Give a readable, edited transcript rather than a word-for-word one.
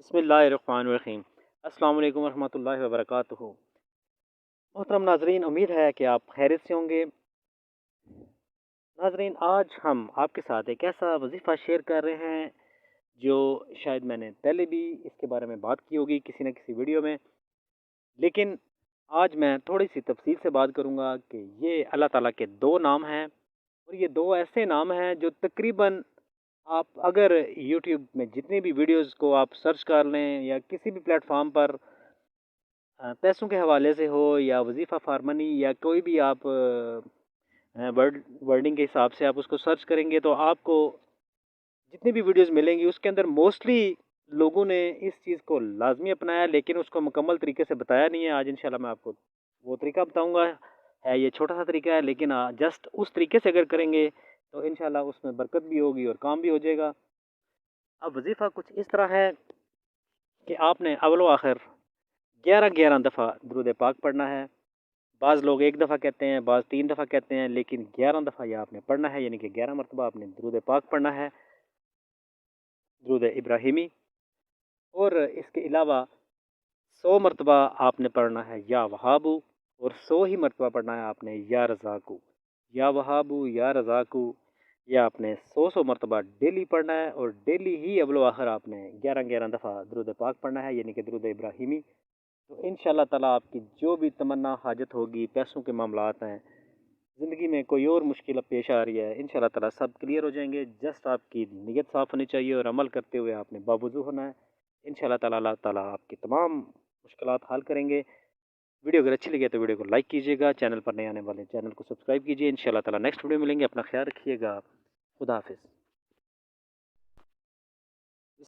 بسم اللہ الرحمن الرحیم۔ السلام علیکم ورحمۃ اللہ وبرکاتہ۔ محترم ناظرین، امید ہے کہ آپ خیریت سے ہوں گے۔ ناظرین، آج ہم آپ کے ساتھ ایک ایسا وظیفہ شیئر کر رہے ہیں جو شاید میں نے پہلے بھی اس کے بارے میں بات کی ہوگی کسی نہ کسی ویڈیو میں، لیکن آج میں تھوڑی سی تفصیل سے بات کروں گا کہ یہ اللہ تعالیٰ کے دو نام ہیں، اور یہ دو ایسے نام ہیں جو تقریباً آپ اگر یوٹیوب میں جتنی بھی ویڈیوز کو آپ سرچ کر لیں یا کسی بھی پلیٹ فارم پر پیسوں کے حوالے سے ہو یا وظیفہ فارمنی یا کوئی بھی آپ ورڈنگ کے حساب سے آپ اس کو سرچ کریں گے تو آپ کو جتنی بھی ویڈیوز ملیں گی اس کے اندر موسٹلی لوگوں نے اس چیز کو لازمی اپنایا، لیکن اس کو مکمل طریقے سے بتایا نہیں ہے۔ آج انشاءاللہ میں آپ کو وہ طریقہ بتاؤں گا، ہے یہ چھوٹا سا طریقہ ہے، لیکن جسٹ اس طریقے سے اگر کریں گے تو انشاءاللہ اس میں برکت بھی ہوگی اور کام بھی ہو جائے گا۔ اب وظیفہ کچھ اس طرح ہے کہ آپ نے اول و آخر 11 دفعہ درود پاک پڑھنا ہے۔ بعض لوگ ایک دفعہ کہتے ہیں، بعض 3 دفعہ کہتے ہیں، لیکن 11 دفعہ یہ آپ نے پڑھنا ہے، یعنی کہ 11 مرتبہ آپ نے درود پاک پڑھنا ہے، درود ابراہیمی۔ اور اس کے علاوہ 100 مرتبہ آپ نے پڑھنا ہے یا وہابو، اور 100 ہی مرتبہ پڑھنا ہے آپ نے یا رزاقو، یا وہابو یا رزاقو۔ یہ آپ نے 100 مرتبہ ڈیلی پڑھنا ہے، اور ڈیلی ہی اول و آخر آپ نے 11 دفعہ درود پاک پڑھنا ہے، یعنی کہ درود ابراہیمی۔ تو ان شاء اللہ تعالیٰ آپ کی جو بھی تمنا حاجت ہوگی، پیسوں کے معاملات ہیں، زندگی میں کوئی اور مشکل پیش آ رہی ہے، ان شاء اللہ تعالیٰ سب کلیئر ہو جائیں گے۔ جسٹ آپ کی نیت صاف ہونی چاہیے اور عمل کرتے ہوئے آپ نے باوضو ہونا ہے۔ ان شاء اللہ تعالیٰ اللہ تعالیٰ آپ کی تمام مشکلات حل کریں گے۔ ویڈیو اگر اچھی لگے تو ویڈیو کو لائک کیجیے گا، چینل پر نئے آنے والے چینل کو سبسکرائب کیجیے۔ ان شاء اللہ تعالیٰ نیکسٹ ویڈیو ملیں گے، اپنا خیال رکھیے گا، خدا حافظ۔